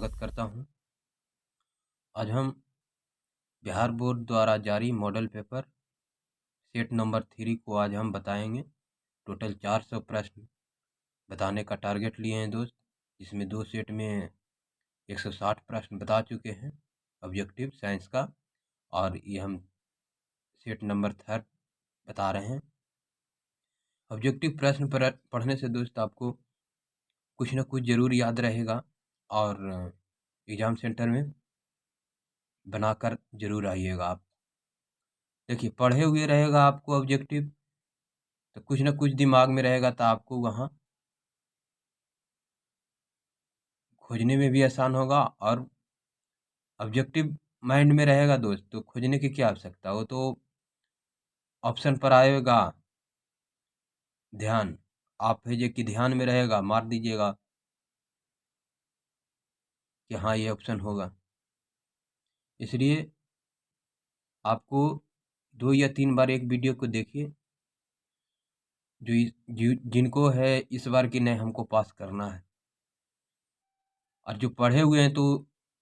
स्वागत करता हूं। आज हम बिहार बोर्ड द्वारा जारी मॉडल पेपर सेट नंबर 3 को आज हम बताएंगे। टोटल 400 प्रश्न बताने का टारगेट लिए हैं दोस्त, जिसमें 2 सेट में 160 प्रश्न बता चुके हैं ऑब्जेक्टिव साइंस का, और ये हम सेट नंबर 3 बता रहे हैं। ऑब्जेक्टिव प्रश्न पढ़ने से दोस्त आपको कुछ ना कुछ ज़रूर याद रहेगा और एग्ज़ाम सेंटर में बनाकर ज़रूर आइएगा आप। देखिए, पढ़े हुए रहेगा आपको ऑब्जेक्टिव, तो कुछ ना कुछ दिमाग में रहेगा, तो आपको वहाँ खोजने में भी आसान होगा। और ऑब्जेक्टिव माइंड में रहेगा दोस्त, तो खोजने की क्या आवश्यकता, वो तो ऑप्शन पर आएगा। ध्यान, आप है जो कि ध्यान में रहेगा, मार दीजिएगा कि हाँ ये ऑप्शन होगा। इसलिए आपको 2 या 3 बार एक वीडियो को देखिए, जिनको है इस बार की नहीं हमको पास करना है, और जो पढ़े हुए हैं तो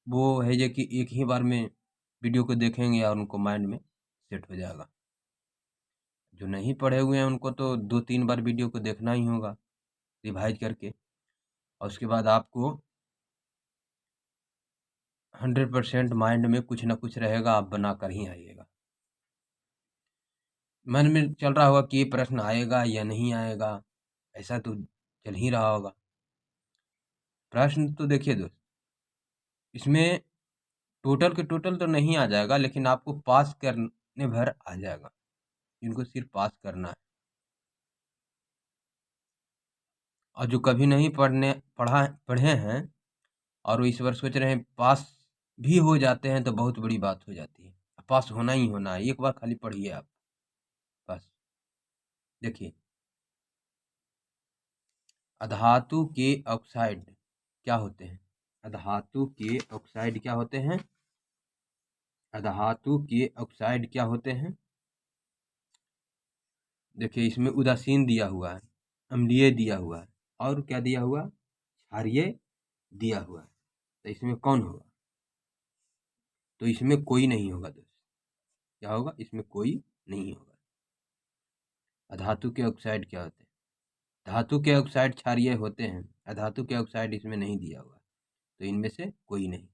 वो है जो कि एक ही बार में वीडियो को देखेंगे और उनको माइंड में सेट हो जाएगा। जो नहीं पढ़े हुए हैं उनको तो 2-3 बार वीडियो को देखना ही होगा रिवाइज करके, और उसके बाद आपको 100% माइंड में कुछ ना कुछ रहेगा, आप बना कर ही आइएगा। मन में चल रहा होगा कि ये प्रश्न आएगा या नहीं आएगा, ऐसा तो चल ही रहा होगा। प्रश्न तो देखिए दोस्त, इसमें टोटल के टोटल तो नहीं आ जाएगा, लेकिन आपको पास करने भर आ जाएगा, इनको सिर्फ पास करना है। और जो कभी नहीं पढ़े हैं और वो इस बार सोच रहे हैं पास भी हो जाते हैं, तो बहुत बड़ी बात हो जाती है। पास होना ही होना है, एक बार खाली पढ़िए आप बस। देखिए, अधातु के ऑक्साइड क्या होते हैं? अधातु के ऑक्साइड क्या होते हैं? अधातु के ऑक्साइड क्या होते हैं? देखिए, इसमें उदासीन दिया हुआ है, अम्लीय दिया हुआ है, और क्या दिया हुआ? क्षारीय दिया हुआ है। तो इसमें कौन होगा? तो इसमें कोई नहीं होगा दोस्त। क्या होगा? इसमें कोई नहीं होगा। अधातु के ऑक्साइड क्या होते हैं? धातु के ऑक्साइड क्षारीय होते हैं, अधातु के ऑक्साइड इसमें नहीं दिया हुआ, तो इनमें से कोई नहीं।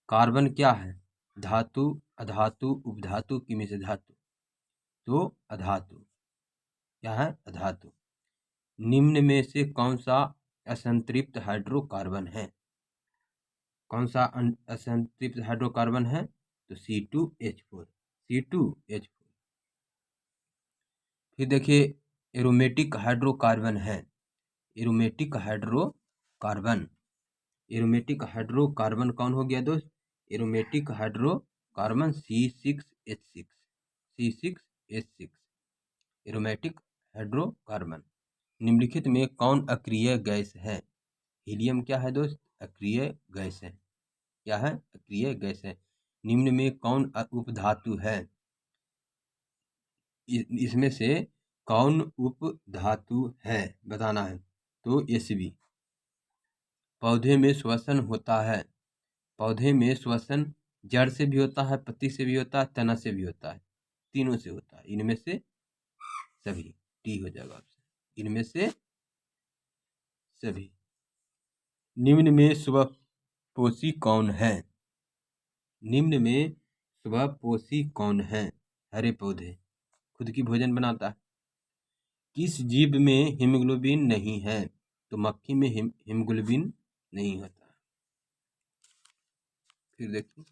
कार्बन क्या है? धातु, अधातु, उपधातु की मिश्र धातु, तो अधातु। क्या है? अधातु। निम्न में से कौन सा असंतृप्त हाइड्रोकार्बन है? कौन सा असंतृप्त हाइड्रोकार्बन है? तो C2H4। C2H4। फिर देखिए, एरोमेटिक हाइड्रोकार्बन है। एरोमेटिक हाइड्रोकार्बन, एरोमेटिक हाइड्रोकार्बन कौन हो गया दोस्त? Aromatic hydrocarbon C6H6। C6H6 aromatic hydrocarbon. निम्नलिखित में कौन अक्रिय गैस है? हीलियम क्या है दोस्त? अक्रिय गैस है। क्या है? अक्रिय गैस है। निम्न में कौन उपधातु है? इसमें से कौन उपधातु है बताना है। तो Sb। पौधे में श्वसन होता है। पौधे में श्वसन जड़ से भी होता है, पत्ती से भी होता है, तना से भी होता है, तीनों से होता है। इनमें से सभी, टी हो जाएगा ऑप्शन, इनमें से सभी। निम्न में स्वपोषी कौन है? निम्न में स्वपोषी कौन है? हरे पौधे, खुद की भोजन बनाता है। किस जीव में हीमोग्लोबिन नहीं है? तो मक्खी में हीमोग्लोबिन नहीं होता। फिर देखिए,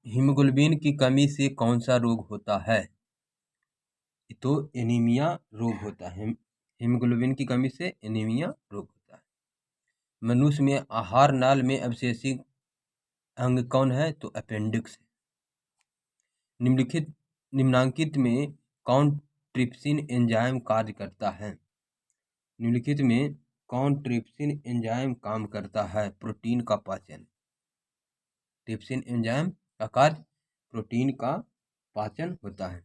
हीमोग्लोबिन की कमी से कौन सा रोग होता है? तो एनीमिया रोग होता है। हीमोग्लोबिन की कमी से एनीमिया रोग होता है। मनुष्य में आहार नाल में अवशेषित अंग कौन है? तो अपेंडिक्स है। निम्नांकित में कौन ट्रिप्सिन एंजाइम कार्य करता है? निम्नलिखित में कौन ट्रिप्सिन एंजाइम काम करता है? प्रोटीन का पाचन। ट्रिप्सिन एंजाइम का कार्य प्रोटीन का पाचन होता है।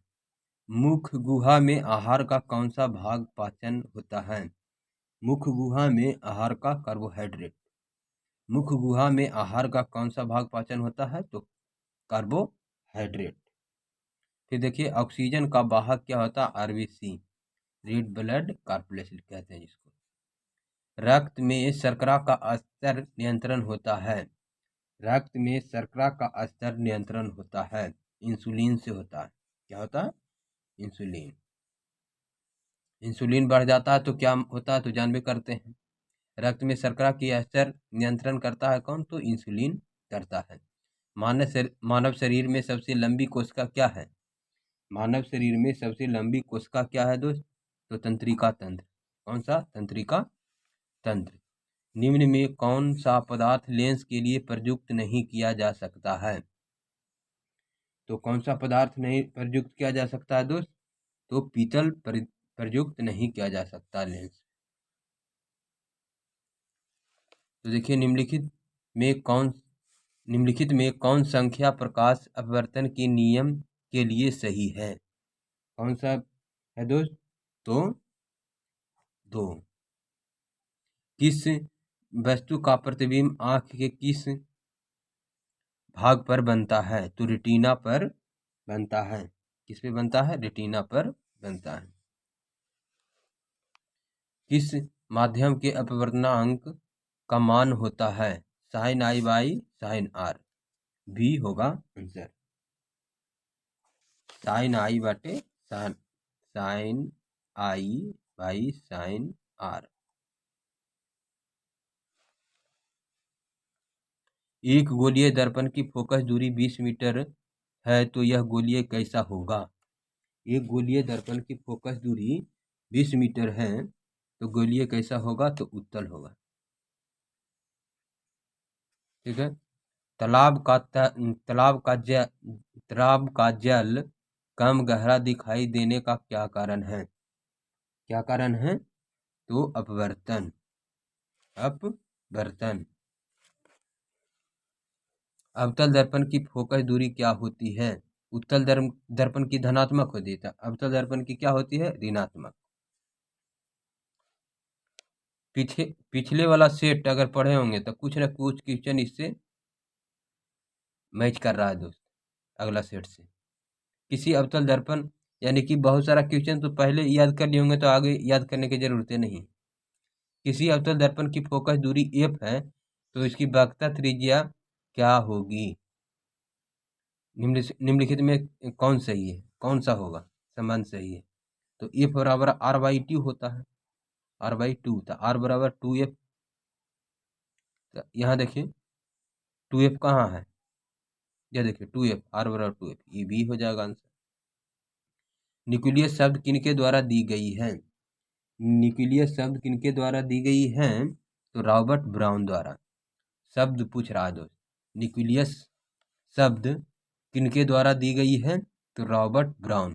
मुख गुहा में आहार का कौन सा भाग पाचन होता है? मुख गुहा में आहार का कार्बोहाइड्रेट। मुख गुहा में आहार का कौन सा भाग पाचन होता है? तो कार्बोहाइड्रेट। फिर देखिए ऑक्सीजन का वाहक क्या होता है? आरबीसी, रेड ब्लड कॉर्पुलेशन कहते हैं जिसको। रक्त में शर्करा का स्तर नियंत्रण होता है। रक्त में शर्करा का स्तर नियंत्रण होता है इंसुलिन से होता है। क्या होता है? इंसुलिन। इंसुलिन बढ़ जाता है तो क्या होता है? तो जानबे करते हैं। रक्त में शर्करा की स्तर नियंत्रण करता है कौन? तो इंसुलिन करता है। मानव शरीर में सबसे लंबी कोशिका क्या है? मानव शरीर में सबसे लंबी कोशिका क्या है दोस्त? तो तंत्रिका तंत्र। कौन सा? तंत्रिका तंत्र। निम्न में कौन सा पदार्थ लेंस के लिए प्रयुक्त नहीं किया जा सकता है? तो कौन सा पदार्थ नहीं प्रयुक्त किया जा सकता है दोस्त? तो पीतल प्रयुक्त नहीं किया जा सकता लेंस। तो देखिए निम्नलिखित में कौन संख्या प्रकाश अपवर्तन के नियम के लिए सही है? कौन सा है दोस्त? तो 2। किस वस्तु का प्रतिबिंब आंख के किस भाग पर बनता है? तो रेटिना पर बनता है। किस पे बनता है? रेटिना पर बनता है। किस माध्यम के अपवर्तनांक का मान होता है? Sine i by sine r. B होगा आंसर। साइन आई बटे sine i by sine r. एक गोलीय दर्पण की फोकस दूरी 20 मीटर है तो यह गोलीय कैसा होगा? एक गोलीय दर्पण की फोकस दूरी 20 मीटर है तो गोलीय कैसा होगा? तो उत्तल होगा। ठीक है। तालाब का जल कम गहरा दिखाई देने का क्या कारण है? क्या कारण है? तो अपवर्तन। अवतल दर्पण की फोकस दूरी क्या होती है? उत्तल दर्पण की धनात्मक होती है, अवतल दर्पण की क्या होती है? ऋणात्मक। पिछले वाला सेट अगर पढ़े होंगे तो कुछ ना कुछ क्वेश्चन इससे मैच कर रहा है दोस्त, अगला सेट से। किसी अवतल दर्पण यानी कि बहुत सारा क्वेश्चन तो पहले याद कर लिए होंगे तो आगे याद करने की जरूरत नहीं। किसी अवतल दर्पण की फोकस दूरी f है तो इसकी वक्रता त्रिज्या क्या होगी? निम्नलिखित में कौन सही है? कौन सा होगा संबंध सही है? तो f बराबर r/2 होता है। r/2 था, r बराबर 2f। यहाँ देखिए 2f कहाँ है? यह देखिए 2f, r बराबर 2f, ये भी हो जाएगा आंसर। न्यूक्लियस शब्द किनके द्वारा दी गई है? न्यूक्लियस शब्द किनके द्वारा दी गई है? तो रॉबर्ट ब्राउन द्वारा। शब्द पूछ रहा है दोस्त, न्यूक्लियस शब्द किनके द्वारा दी गई है? तो रॉबर्ट ब्राउन।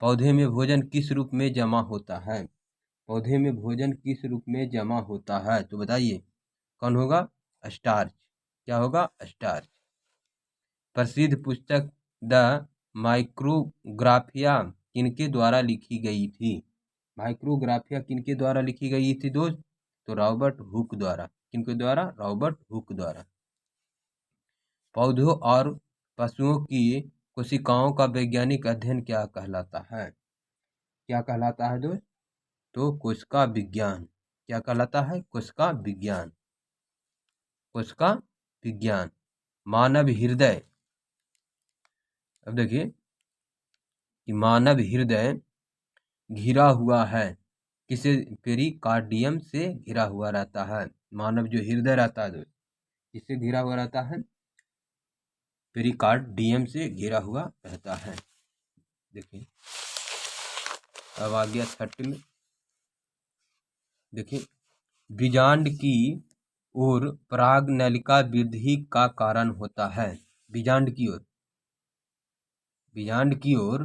पौधे में भोजन किस रूप में जमा होता है? पौधे में भोजन किस रूप में जमा होता है? तो बताइए कौन होगा? स्टार्च। क्या होगा? स्टार्च। प्रसिद्ध पुस्तक द माइक्रोग्राफिया किनके द्वारा लिखी गई थी? माइक्रोग्राफिया किनके द्वारा लिखी गई थी दोस्त? तो रॉबर्ट हुक द्वारा। किनके द्वारा? रॉबर्ट हुक द्वारा। पौधों और पशुओं की कोशिकाओं का वैज्ञानिक अध्ययन क्या कहलाता है? क्या कहलाता है दोस्त? तो कोशिका विज्ञान। क्या कहलाता है? कोशिका विज्ञान। कोशिका विज्ञान। मानव हृदय, अब देखिए कि मानव हृदय घिरा हुआ है किसे? पेरिकार्डियम से घिरा हुआ रहता है। मानव जो हृदय रहता है दोस्त किससे घिरा हुआ रहता है? पेरिकार्डियम से घिरा हुआ रहता है। देखिए अब आ गया 30 में। देखिए बीजांड की ओर परागनलिका वृद्धि का कारण होता है। बीजांड की ओर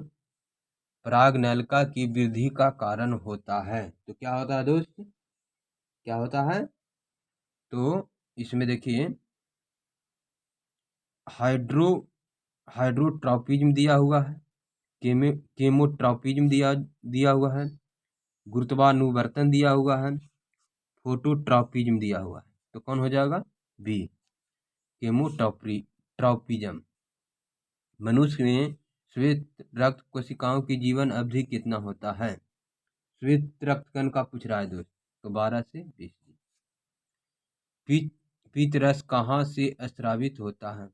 परागनलिका की वृद्धि का कारण होता है। तो क्या होता है दोस्त? क्या होता है, तो इसमें देखिए हाइड्रोट्रॉपिज्म दिया हुआ है, केमोट्रॉपिज्म दिया हुआ है, गुरुत्वानुवर्तन दिया हुआ है, फोटोट्रॉपिज्म दिया हुआ है। तो कौन हो जाएगा, बी, केमोट्रॉपिज्म। मनुष्य में श्वेत रक्त कोशिकाओं की जीवन अवधि कितना होता है। श्वेत रक्त कण का पूछ रहा है दोस्त, तो 12 से 20 दिन। पीत रस कहाँ से स्रावित होता है।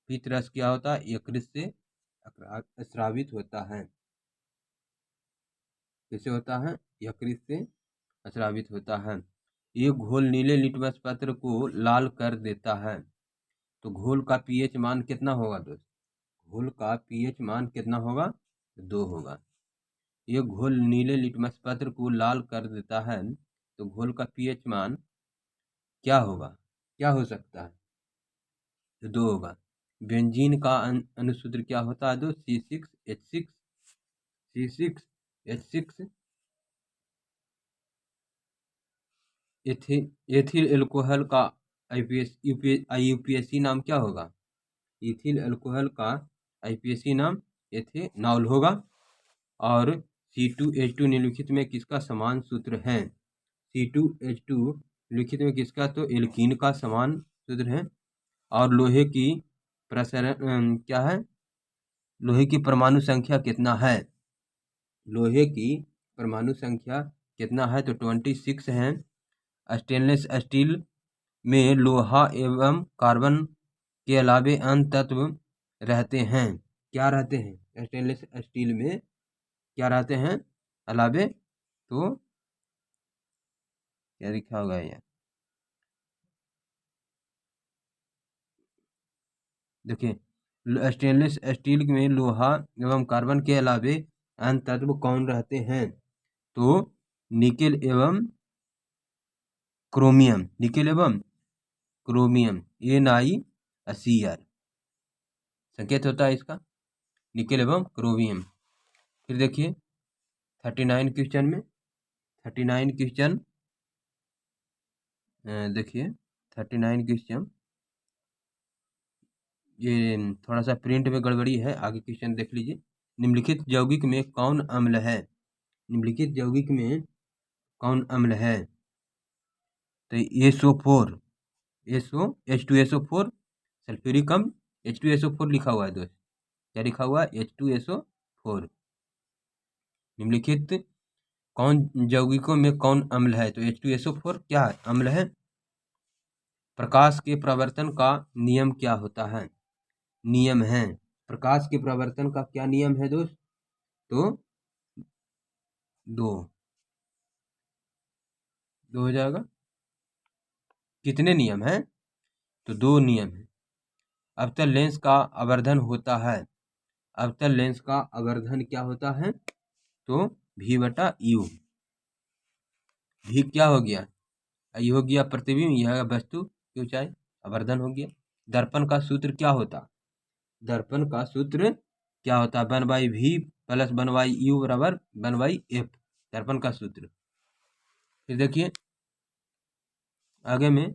पीत रस क्या होता है, यकृत से स्रावित होता है। कैसे होता है, यकृत से स्रावित होता है। ये घोल नीले लिटमस पत्र को लाल कर देता है। तो घोल का पीएच मान कितना होगा दोस्त, घोल का पीएच मान कितना होगा, 2 होगा। ये घोल नीले लिटमस पत्र को लाल कर देता है, तो घोल का पीएच मान क्या होगा, क्या हो सकता है, तो 2 होगा। बेंजीन का अनुसूत्र क्या होता है दोस्त, C6H6 एथिल एल्कोहल का यूपीएससी नाम क्या होगा, इथिल अल्कोहल का आईपीएसी नाम एथेनॉल होगा। और C2H2 निम्नलिखित में किसका समान सूत्र है। C2H2 लिखित में किसका, तो एल्कीन का समान सूत्र है। और लोहे की प्रसरण क्या है, लोहे की परमाणु संख्या कितना है, लोहे की परमाणु संख्या कितना है, तो 26 है। स्टेनलेस स्टील में लोहा एवं कार्बन के अलावे अन्य तत्व रहते हैं। क्या रहते हैं, स्टेनलेस स्टील में क्या रहते हैं अलावे, तो क्या लिखा होगा यार, देखिए स्टेनलेस स्टील में लोहा एवं कार्बन के अलावे अन्य तत्व कौन रहते हैं, तो निकेल एवं क्रोमियम, निकेल एवं क्रोमियम NiCr संकेत होता है इसका, निकेल एवं क्रोमियम। फिर देखिए 39 क्वेश्चन में, 39 क्वेश्चन देखिए 39 क्वेश्चन, ये थोड़ा सा प्रिंट में गड़बड़ी है, आगे क्वेश्चन देख लीजिए। निम्नलिखित यौगिक में कौन अम्ल है, निम्नलिखित यौगिक में कौन अम्ल है, तो SO4 H2SO4 सल्फ्यूरिक अम्ल H2SO4 लिखा हुआ है दोस्त, क्या लिखा हुआ है, H2SO4। निम्नलिखित कौन यौगिकों में कौन अम्ल है, तो H2SO4 क्या है, अम्ल है। प्रकाश के प्रवर्तन का नियम क्या होता है, नियम है, प्रकाश के प्रवर्तन का क्या नियम है दोस्त, तो 2 हो जाएगा। कितने नियम हैं, तो 2 नियम है। अवतल लेंस का आवर्धन होता है, अवतल लेंस का आवर्धन क्या होता है, तो V/U। भी क्या हो गया, ये हो गया प्रतिबिंब, यह वस्तु की ऊंचाई, आवर्धन हो गया। दर्पण का सूत्र क्या होता, दर्पण का सूत्र क्या होता, 1/V + 1/U बराबर 1/F, दर्पण का सूत्र। फिर देखिए आगे में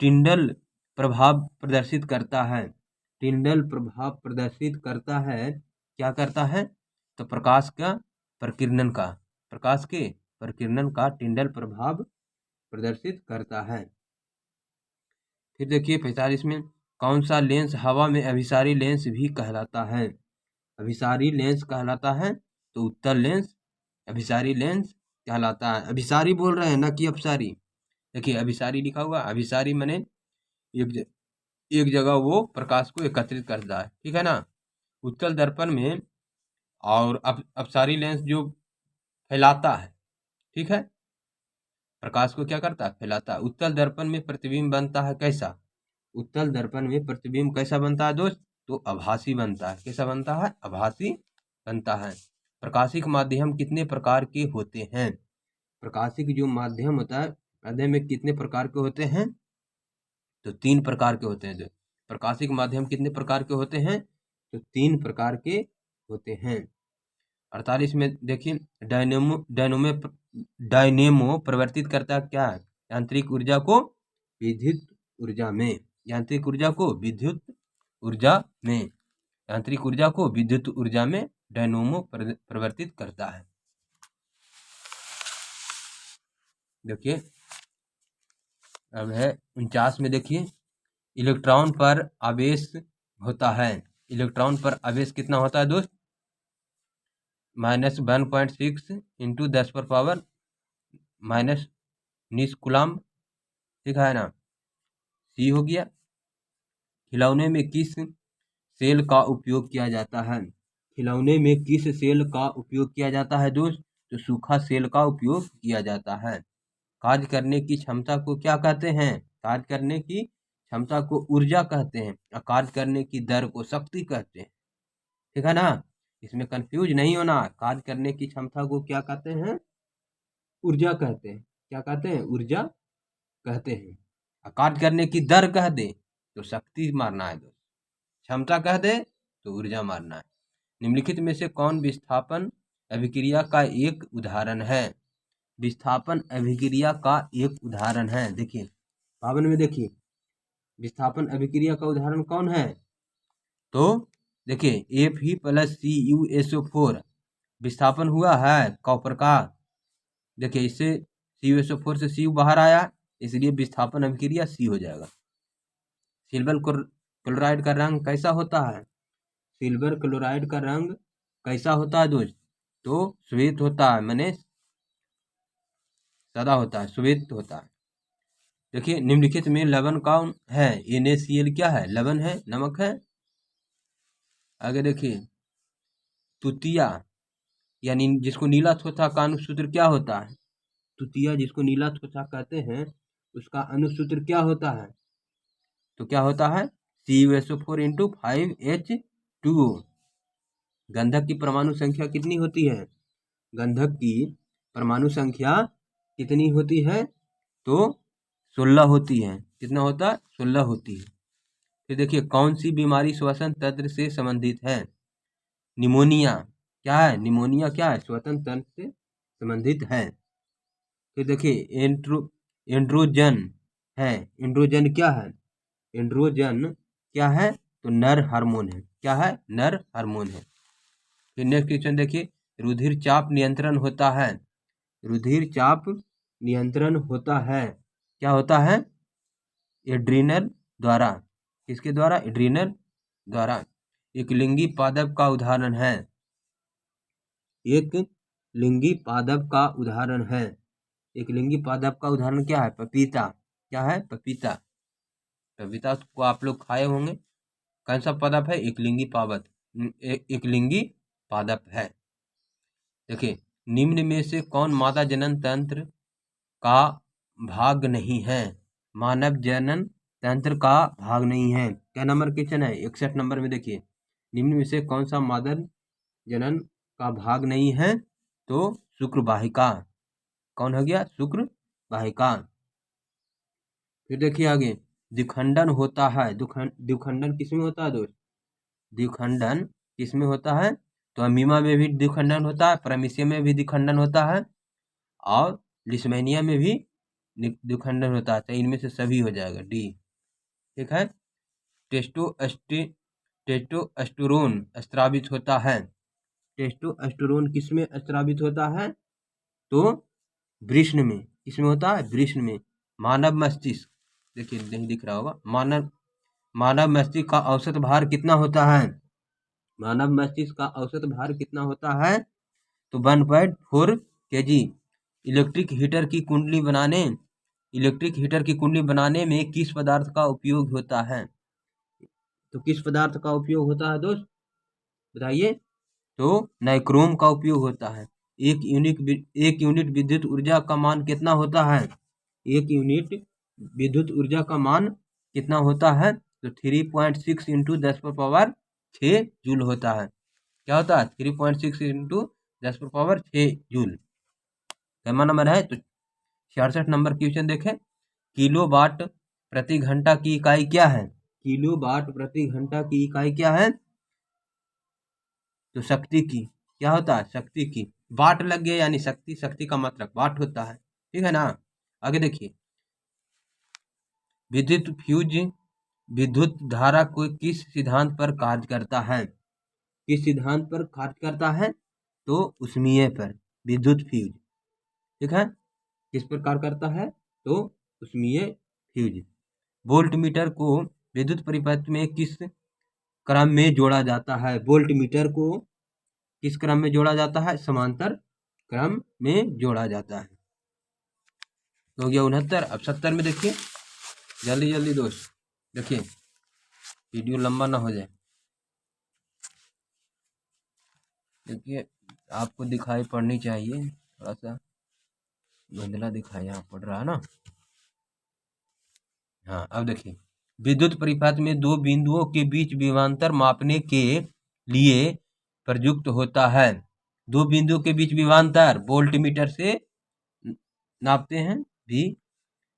टिंडल प्रभाव प्रदर्शित करता है, टिंडल प्रभाव प्रदर्शित करता है, क्या करता है, तो प्रकाश का प्रकीर्णन का, प्रकाश के प्रकीर्णन का टिंडल प्रभाव प्रदर्शित करता है। फिर देखिए 45 में, कौन सा लेंस हवा में अभिसारी लेंस भी कहलाता है, अभिसारी लेंस कहलाता है, तो उत्तल लेंस अभिसारी लेंस कहलाता है। अभिसारी बोल रहे हैं ना कि अपसारी, देखिए अभिसारी लिखा हुआ, अभिसारी माने एक जगह वो प्रकाश को एकत्रित करता है, ठीक है ना। उत्तल दर्पण में और अपसारी लेंस जो फैलाता है, ठीक है, प्रकाश को क्या करता है, फैलाता है। उत्तल दर्पण में प्रतिबिंब बनता है कैसा, उत्तल दर्पण में प्रतिबिंब कैसा बनता है दोस्त, तो आभासी बनता है, कैसा बनता है, आभासी बनता है। प्रकाशिक माध्यम कितने प्रकार के होते हैं, प्रकाशिक जो माध्यम होता है, माध्यम में कितने प्रकार के होते हैं, तो 3 प्रकार के होते हैं। जो प्रकाशिक माध्यम कितने प्रकार के होते हैं, तो 3 प्रकार के होते हैं। 48 में देखिए डायनेमो प्रवर्तित करता क्या है, यांत्रिक ऊर्जा को विद्युत ऊर्जा में, यांत्रिक ऊर्जा को विद्युत ऊर्जा में, यांत्रिक ऊर्जा को विद्युत ऊर्जा में डायनोमो परिवर्तित करता है। देखिए अब है 49 में। देखिए इलेक्ट्रॉन पर आवेश होता है, इलेक्ट्रॉन पर आवेश कितना होता है दोस्त? -1.6 इंटू 10⁻⁻⁹ कूलम्ब, ठीक है ना। सी हो गया। खिलौने में किस सेल का उपयोग किया जाता है? खिलौने में किस सेल का उपयोग किया जाता है दोस्त? तो सूखा सेल का उपयोग किया जाता है। कार्य करने की क्षमता को क्या कहते हैं? कार्य करने की क्षमता को ऊर्जा कहते हैं और कार्य करने की दर को शक्ति कहते हैं, ठीक है ना। इसमें कंफ्यूज नहीं होना। कार्य करने की क्षमता को क्या कहते हैं? ऊर्जा कहते हैं। क्या कहते हैं? ऊर्जा कहते हैं। और कार्य करने की दर कह दे तो शक्ति मारना है दोस्त, क्षमता कह दे तो ऊर्जा मारना है। निम्नलिखित में से कौन विस्थापन अभिक्रिया का एक उदाहरण है? विस्थापन अभिक्रिया का एक उदाहरण है। देखिए 52 में देखिए विस्थापन अभिक्रिया का उदाहरण कौन है? तो देखिए Fe+CuSO4 विस्थापन हुआ है कॉपर का। देखिए इससे CuSO4 से Cu बाहर आया, इसलिए विस्थापन अभिक्रिया C हो जाएगा। सिल्वर क्लोराइड का रंग कैसा होता है? सिल्वर क्लोराइड का रंग कैसा होता है दोस्त? तो श्वेत होता है, माने सादा होता है, श्वेत होता है। देखिए निम्नलिखित में लवण कौन है? NaCl क्या है? लवण है, नमक है। आगे देखिए तुतिया यानी जिसको नीला त्वचा का अनुसूत्र क्या होता है? तुतिया जिसको नीला त्वचा कहते हैं उसका अनुसूत्र क्या होता है? तो क्या होता है? CuSO4 into 5H2O। गंधक की परमाणु संख्या कितनी होती है? गंधक की परमाणु संख्या कितनी होती है? तो 16 होती है। कितना होता है? 16 होती है। फिर देखिए कौन सी बीमारी श्वसन तंत्र से संबंधित है? निमोनिया क्या है? निमोनिया क्या है? श्वसन तंत्र से संबंधित है। फिर देखिए एंड्रोजन है। एंड्रोजन क्या है? एंड्रोजन क्या है? तो नर हार्मोन है। क्या है? नर हार्मोन है। फिर नेक्स्ट क्वेश्चन देखिए रुधिर चाप नियंत्रण होता है। रुधिर चाप नियंत्रण होता है, क्या होता है? एड्रीनल द्वारा। किसके द्वारा? एड्रीनल द्वारा। एक लिंगी पादप का उदाहरण है। एक लिंगी पादप का उदाहरण है। एक लिंगी पादप का उदाहरण क्या है? पपीता। क्या है? पपीता। पपीता को आप लोग खाए होंगे। कौन सा पादप है? एक लिंगी पादप, एक लिंगी पादप है। देखिए निम्न में से कौन मादा जनन तंत्र का भाग नहीं है? मानव जनन तंत्र का भाग नहीं है। क्या नंबर क्वेश्चन है? 61 नंबर में देखिए निम्न में से कौन सा मादा जनन का भाग नहीं है? तो शुक्र वाहिका। कौन हो गया? शुक्र वाहिका। फिर देखिए आगे द्विखंडन होता है। द्विखंडन किसमें होता है दोस्त? द्विखंडन किसमें होता है? तो अमीमा में भी द्विखंडन होता है, पैरामीशियम में भी द्विखंडन होता है और लिस्मेनिया में भी द्विखंडन होता है। तो इनमें से सभी हो जाएगा डी, ठीक है। टेस्टोस्टेरोन स्रावित होता है। टेस्टोस्टेरोन किसमें स्रावित होता है? तो वृषण में। किसमें होता है? वृषण में। मानव मस्तिष्क देखिए नहीं दिख रहा होगा। मानव मस्तिष्क का औसत भार कितना होता है? मानव मस्तिष्क का औसत भार कितना होता है? तो 1.4 kg। इलेक्ट्रिक हीटर की कुंडली बनाने में किस पदार्थ का उपयोग होता है? तो किस पदार्थ का उपयोग होता है दोस्त? बताइए। तो नाइक्रोम का उपयोग होता है। एक यूनिट विद्युत ऊर्जा का मान कितना होता है? एक यूनिट विद्युत ऊर्जा का मान कितना होता है? तो 3.6 इंटू 10⁻6 जूल होता है। क्या होता है? 3.6 इंटू 10⁻6 जूल। कैमा नंबर है? तो 66 नंबर क्वेश्चन देखें। किलो वाट प्रति घंटा की इकाई क्या है? किलो वाट प्रति घंटा की इकाई क्या है? तो शक्ति की। क्या होता है? शक्ति की। वाट लग गया यानी शक्ति, शक्ति का मात्रक वाट होता है, ठीक है ना। आगे देखिए विद्युत फ्यूज विद्युत धारा को किस सिद्धांत पर कार्य करता है? किस सिद्धांत पर कार्य करता है? तो ऊष्मीय पर, विद्युत फ्यूज। ठीक है, किस पर कार्य करता है? तो ऊष्मीय फ्यूज। वोल्टमीटर को विद्युत परिपथ में किस क्रम में जोड़ा जाता है? वोल्टमीटर को किस क्रम में जोड़ा जाता है? समांतर क्रम में जोड़ा जाता है। तो हो गया 69। अब 70 में देखिए, जल्दी जल्दी दोस्त देखिए, वीडियो लंबा ना हो जाए। देखिए, आपको दिखाई पड़नी चाहिए, थोड़ा सा धुंधला दिखाई यहाँ पड़ रहा है ना। हाँ, अब देखिए, विद्युत परिपथ में दो बिंदुओं के बीच विभवांतर मापने के लिए प्रयुक्त होता है। दो बिंदुओं के बीच विभवांतर वोल्टमीटर से नापते हैं भी।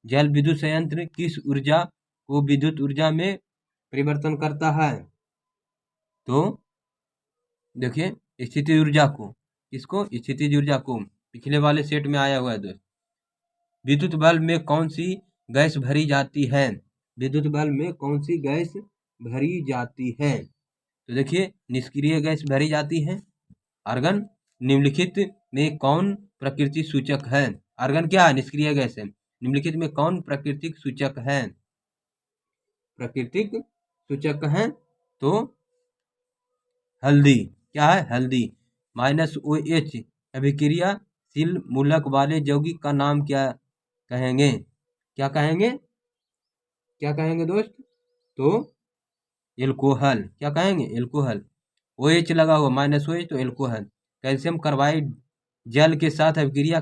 जल विद्युत संयंत्र किस ऊर्जा को विद्युत ऊर्जा में परिवर्तन करता है? तो देखिए, स्थितिज ऊर्जा को। किसको? स्थितिज ऊर्जा को। पिछले वाले सेट में आया हुआ है दोस्त। विद्युत बल्ब में कौन सी गैस भरी जाती है? विद्युत बल्ब में कौन सी गैस भरी जाती है? तो देखिए, निष्क्रिय गैस भरी जाती है, आर्गन। निम्नलिखित में कौन प्रकृति सूचक है? आर्गन क्या है? निष्क्रिय गैस है। निम्नलिखित में कौन प्राकृतिक सूचक है? प्राकृतिक सूचक है तो हल्दी। क्या है? हल्दी। -OH अभिक्रियाशील मूलक वाले यौगिक का नाम क्या कहेंगे? क्या कहेंगे? क्या कहेंगे दोस्त? तो एल्कोहल। क्या कहेंगे? एल्कोहल। OH लगा हुआ, -OH तो एल्कोहल। कैल्शियम कार्बाइड जल के साथ अभिक्रिया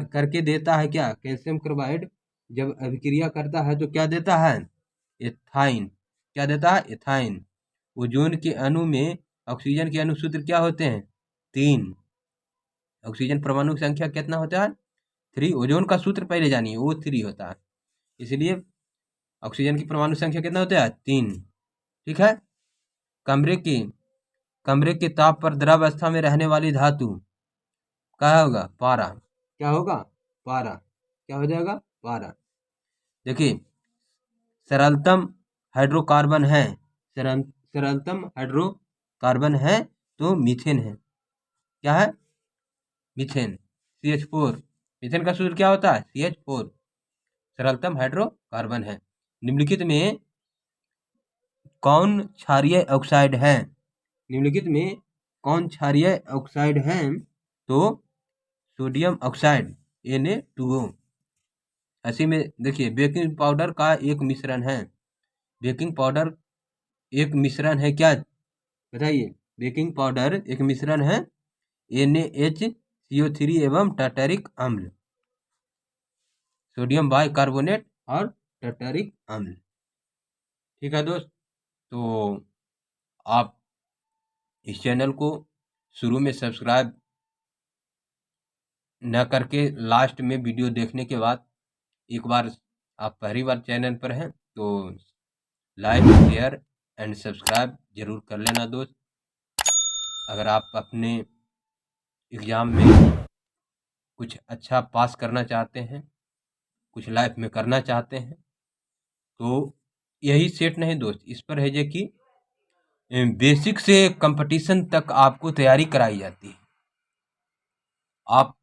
करके देता है क्या? कैल्शियम कार्बाइड जब अभिक्रिया करता है तो क्या देता है? एथाइन। क्या देता है? एथाइन। ओजोन के अणु में ऑक्सीजन के अणु सूत्र क्या होते हैं? 3। ऑक्सीजन परमाणु की संख्या कितना होता है? 3। ओजोन का सूत्र पहले जानिए, O3 होता है, इसलिए ऑक्सीजन की परमाणु संख्या कितना होता है? 3। ठीक है। कमरे के ताप पर द्रव अवस्था में रहने वाली धातु क्या होगा? पारा। क्या होगा? पारा। क्या हो जाएगा? पारा। देखिए, सरलतम हाइड्रोकार्बन है, सरलतम हाइड्रोकार्बन है तो मीथेन है। क्या है? Methane, CH4। मीथेन का सूत्र क्या होता है? CH4। सरलतम हाइड्रोकार्बन है। निम्नलिखित में कौन क्षारीय ऑक्साइड है? निम्नलिखित में कौन क्षारीय ऑक्साइड है? तो सोडियम ऑक्साइड, Na2O। ऐसे में देखिए, बेकिंग पाउडर का एक मिश्रण है। बेकिंग पाउडर एक मिश्रण है क्या? बताइए। बेकिंग पाउडर एक मिश्रण है NaHCO3 एवं टार्टरिक अम्ल, सोडियम बाइकार्बोनेट और टार्टरिक अम्ल। ठीक है दोस्त, तो आप इस चैनल को शुरू में सब्सक्राइब न करके लास्ट में वीडियो देखने के बाद एक बार आप पहली बार चैनल पर हैं तो लाइक, शेयर एंड सब्सक्राइब जरूर कर लेना दोस्त। अगर आप अपने एग्ज़ाम में कुछ अच्छा पास करना चाहते हैं, कुछ लाइफ में करना चाहते हैं, तो यही सेट नहीं दोस्त, इस पर है जो कि बेसिक से कंपटीशन तक आपको तैयारी कराई जाती है। आप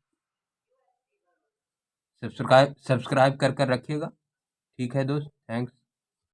सब्सक्राइब कर रखिएगा। ठीक है दोस्त, थैंक्स।